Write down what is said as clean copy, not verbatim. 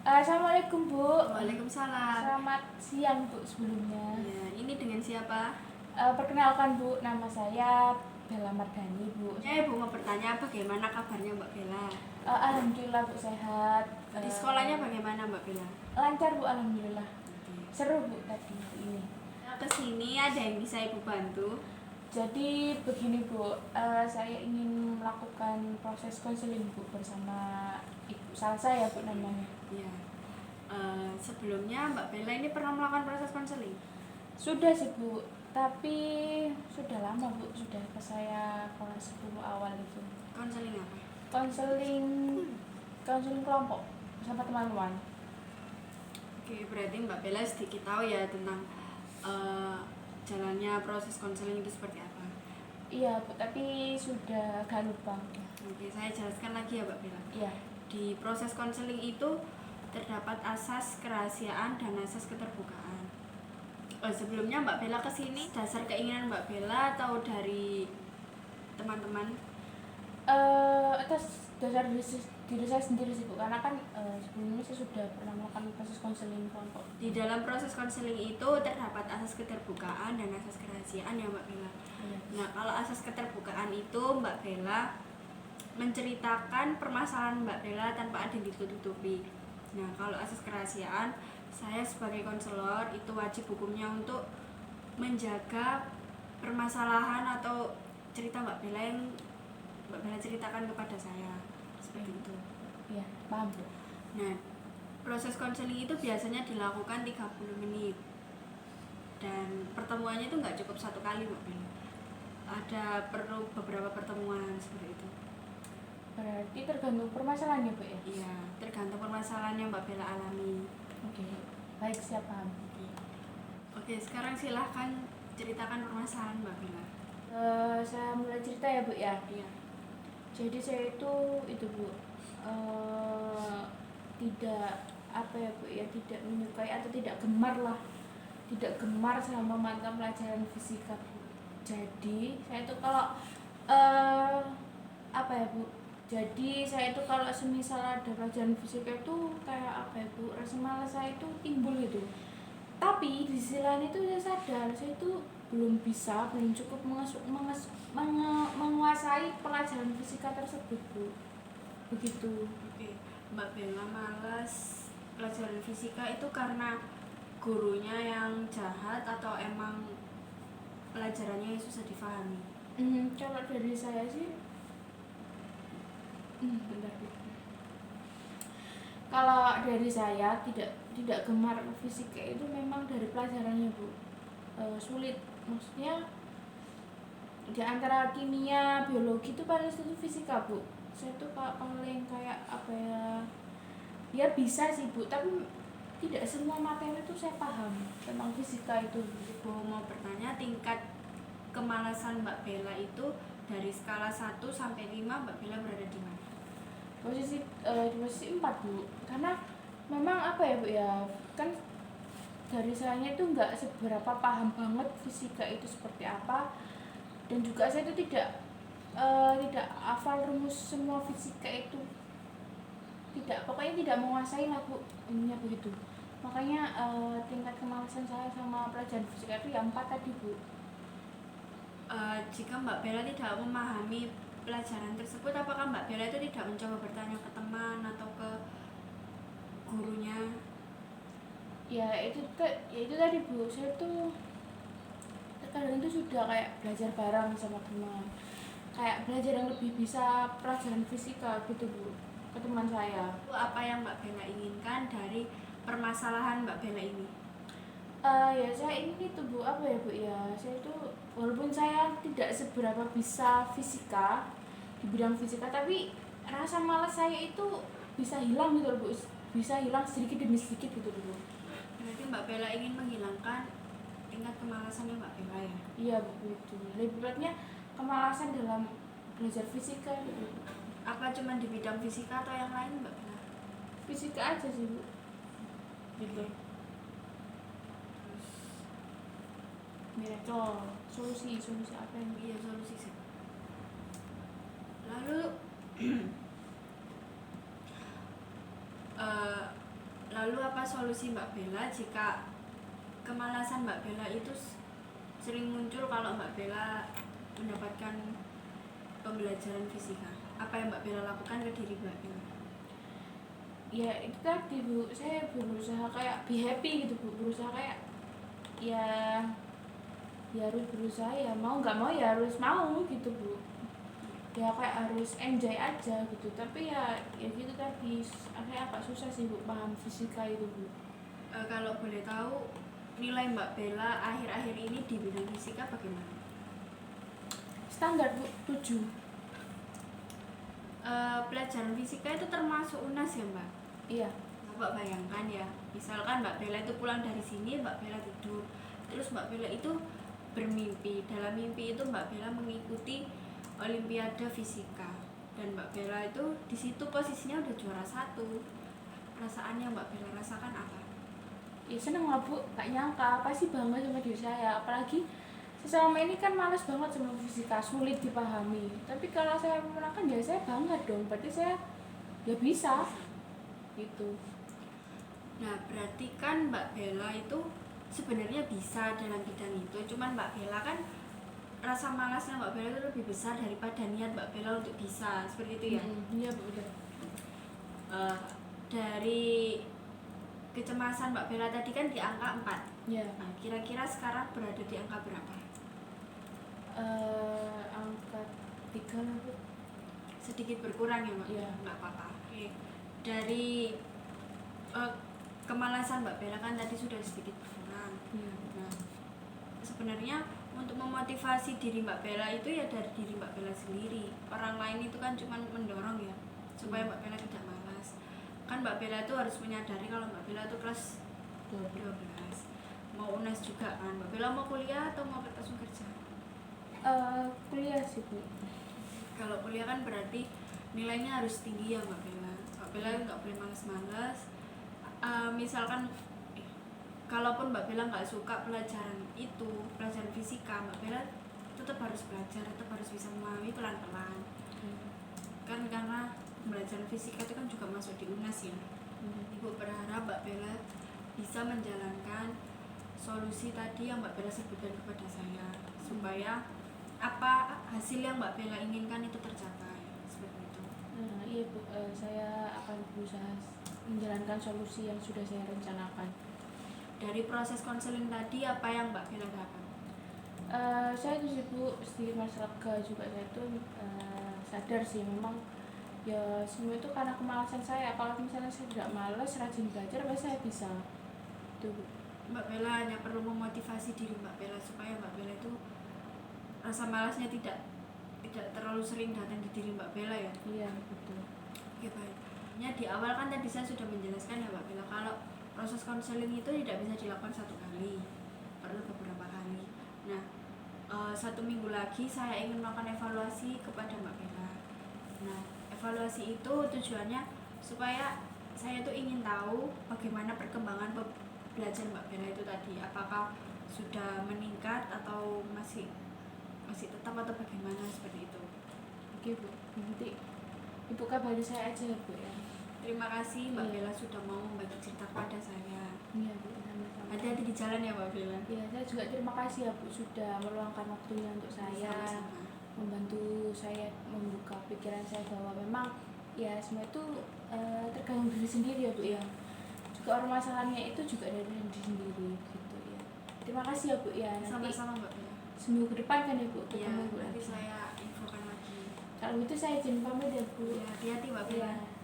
Assalamualaikum Bu. Waalaikumsalam. Selamat siang Bu sebelumnya. Ya, ini dengan siapa? Perkenalkan Bu, nama saya Bella Mardhani Bu. Ya, Ibu mau bertanya bagaimana kabarnya Mbak Bella? Alhamdulillah Bu sehat. Di sekolahnya bagaimana Mbak Bella? Lancar Bu, alhamdulillah. Oke. Seru Bu tadi ini. Nah, kesini ada yang bisa Ibu bantu? Jadi begini Bu, saya ingin melakukan proses konseling Bu bersama Ibu Salsa ya Bu namanya. Ya. Sebelumnya Mbak Bella ini pernah melakukan proses konseling? Sudah sih Bu, tapi sudah lama Bu, sudah ke saya kelas 10 awal itu. Konseling apa? konseling konseling kelompok sama teman-teman. Oke, berarti Mbak Bella sedikit tahu ya tentang jalannya proses konseling itu seperti apa. Iya Bu, tapi sudah agak lupa. Oke, saya jelaskan lagi ya Mbak Bella. Iya. Di proses konseling itu terdapat asas kerahasiaan dan asas keterbukaan. Sebelumnya Mbak Bella kesini dasar keinginan Mbak Bella atau dari teman-teman? Atas dasar diri saya sendiri sih Bu, karena kan sebelumnya saya sudah pernah melakukan proses konseling kelompok. Di dalam proses konseling itu terdapat asas keterbukaan dan asas kerahasiaan ya Mbak Bella. Iya. Nah, kalau asas keterbukaan itu Mbak Bella menceritakan permasalahan Mbak Bella tanpa ada yang ditutupi. Nah, kalau asas kerahasiaan, saya sebagai konselor itu wajib hukumnya untuk menjaga permasalahan atau cerita Mbak Bella yang Mbak Bella ceritakan kepada saya. Seperti itu. Iya, paham Bu. Nah, proses konseling itu biasanya dilakukan 30 menit. Dan pertemuannya itu nggak cukup satu kali Mbak Bella. Ada perlu beberapa pertemuan seperti itu. Berarti tergantung permasalahannya Bu ya? Iya, tergantung permasalahan yang Mbak Bella alami. Oke, baik, siap, paham. Oke, sekarang silahkan ceritakan permasalahan Mbak Bella. Saya mulai cerita ya Bu ya. Iya. Jadi saya itu Bu, tidak apa ya Bu ya, tidak menyukai atau tidak gemar lah, tidak gemar sama mata pelajaran fisika Bu. Jadi saya itu kalau apa ya Bu, jadi saya itu kalau semisal ada pelajaran fisika itu kayak apa ya Bu, rasa malas saya itu timbul gitu. Tapi di sisi lain itu saya sadar saya itu belum cukup menguasai pelajaran fisika tersebut Bu. Begitu. Oke, Mbak Bella malas pelajaran fisika itu karena gurunya yang jahat atau emang pelajarannya yang susah difahami? Kalau dari saya sih, bentar Bu. Kalau dari saya tidak gemar fisika itu memang dari pelajarannya Bu. Sulit, maksudnya di antara kimia, biologi itu paling sulit fisika Bu. Saya tuh paling kayak apa ya, ya bisa sih Bu, tapi tidak semua materi itu saya paham tentang fisika itu. Ibu mau bertanya tingkat kemalasan Mbak Bella itu dari skala 1 sampai 5 Mbak Bella berada di mana? Di posisi 4 Bu, karena memang apa ya Bu ya, kan dari saya itu nggak seberapa paham banget fisika itu seperti apa, dan juga saya itu tidak hafal rumus semua fisika itu, pokoknya tidak menguasai lah Bu, ininya begitu. Makanya tingkat kemalasan saya sama pelajaran fisika itu yang 4 tadi Bu. Jika Mbak Bella tidak memahami pelajaran tersebut, apakah Mbak Bella itu tidak mencoba bertanya ke teman atau ke gurunya? Ya itu tadi Bu, saya tuh terkadang itu sudah kayak belajar bareng sama teman, kayak belajar yang lebih bisa pelajaran fisika gitu Bu ke teman saya. Apa yang Mbak Bella inginkan dari permasalahan Mbak Bella ini? Ya saya ini tuh Bu, apa ya Bu ya, saya itu walaupun saya tidak seberapa bisa fisika di bidang fisika, tapi rasa malas saya itu bisa hilang gitu Bu, bisa hilang sedikit demi sedikit gitu Bu. Berarti Mbak Bella ingin menghilangkan tingkat kemalasannya Mbak Bella ya? Iya Bu, itu lebih beratnya kemalasan dalam belajar fisika gitu. Apa cuma di bidang fisika atau yang lain Mbak Bella? Fisika aja sih Bu gitu. Miracle, solusi apa yang Iya, solusi sih. Lalu solusi Mbak Bella jika kemalasan Mbak Bella itu sering muncul kalau Mbak Bella mendapatkan pembelajaran fisika? Apa yang Mbak Bella lakukan ke diri Mbak Bella? Ya itu tadi Bu, saya berusaha kayak be happy gitu Bu, berusaha kayak ya harus berusaha, ya mau nggak mau ya harus mau gitu Bu, ya kayak harus enjoy aja gitu. Tapi ya gitu tadi, akhirnya agak susah sih Bu paham fisika itu Bu. Kalau boleh tahu nilai Mbak Bella akhir-akhir ini di bidang fisika bagaimana? Standar Bu, 7. Pelajaran fisika itu termasuk UNAS ya Mbak? Iya. Mbak bayangkan ya, misalkan Mbak Bella itu pulang dari sini, Mbak Bella tidur, terus Mbak Bella itu bermimpi. Dalam mimpi itu Mbak Bella mengikuti Olimpiade Fisika, dan Mbak Bella itu di situ posisinya udah juara 1. Perasaannya Mbak Bella rasakan apa? Ya seneng lah Bu, gak nyangka, apa sih bangga sama diri saya. Apalagi selama ini kan males banget sama fisika, sulit dipahami. Tapi kalau saya memenangkan ya saya bangga dong, berarti saya ya bisa gitu. Nah berarti kan Mbak Bella itu sebenarnya bisa dalam bidang itu, cuman Mbak Bella kan rasa malasnya Mbak Bella itu lebih besar daripada niat Mbak Bella untuk bisa, seperti itu ya? Iya Bu, udah. Dari kecemasan Mbak Bella tadi kan di angka 4. Ya. Nah, kira-kira sekarang berada di angka berapa? Angka 3 lah Bu. Sedikit berkurang ya Mbak? Iya. Nggak apa-apa. Oke. Dari kemalasan Mbak Bella kan tadi sudah sedikit berkurang. Iya. Nah, sebenarnya untuk memotivasi diri Mbak Bella itu ya dari diri Mbak Bella sendiri. Orang lain itu kan cuma mendorong ya supaya Mbak Bella tidak malas. Kan Mbak Bella itu harus menyadari kalau Mbak Bella itu kelas 12, mau UNAS juga kan. Mbak Bella mau kuliah atau mau langsung kerja? Kuliah sih Bu. Kalau kuliah kan berarti nilainya harus tinggi ya Mbak Bella. Mbak Bella nggak boleh males-males. Misalkan kalaupun Mbak Bella nggak suka pelajaran itu, pelajaran fisika, Mbak Bella tetap harus belajar, tetap harus bisa memahami pelan-pelan. Kan karena pembelajaran fisika itu kan juga masuk di UNAS ya. Ibu berharap Mbak Bella bisa menjalankan solusi tadi yang Mbak Bella sebutkan kepada saya, supaya apa hasil yang Mbak Bella inginkan itu tercapai, seperti itu. Iya Bu, saya akan berusaha menjalankan solusi yang sudah saya rencanakan. Dari proses konseling tadi apa yang Mbak Bella dapat? Saya tuh sih Bu, sedikit merasa lega juga. Saya tuh sadar sih memang ya semua itu karena kemalasan saya. Kalau misalnya saya tidak malas, rajin belajar, pasti saya bisa. Tuh Bu. Mbak Bella hanya perlu memotivasi diri Mbak Bella supaya Mbak Bella itu rasa malasnya tidak terlalu sering datang di diri Mbak Bella ya. Iya betul. Oke baik. Di awal kan tadi saya sudah menjelaskan ya Mbak Bella kalau proses konseling itu tidak bisa dilakukan satu kali, perlu beberapa kali. Nah, 1 minggu lagi saya ingin melakukan evaluasi kepada Mbak Bella. Nah, evaluasi itu tujuannya supaya saya tuh ingin tahu bagaimana perkembangan belajar Mbak Bella itu tadi, apakah sudah meningkat atau masih tetap atau bagaimana, seperti itu. Oke Bu, nanti Ibu kabari saya aja ya Bu ya. Terima kasih Mbak Iya. Bella sudah mau membagi cerita kepada saya. Iya Bu, sama-sama. Hati-hati di jalan ya Mbak Bella. Ya, saya juga terima kasih ya Bu sudah meluangkan waktunya untuk saya, Sama-sama. membantu saya membuka pikiran saya bahwa memang ya semua itu tergantung diri sendiri ya Bu ya. Juga orang masalahnya itu juga dari diri sendiri gitu ya. Terima kasih ya Bu ya. Nanti Sama-sama Mbak Bella. seminggu ke depan kan ya Bu Iya, ketemu Bu nanti lagi. saya infokan lagi. Kalau gitu saya izin pamit ya Bu. Ya, hati-hati Mbak Bella. Iya.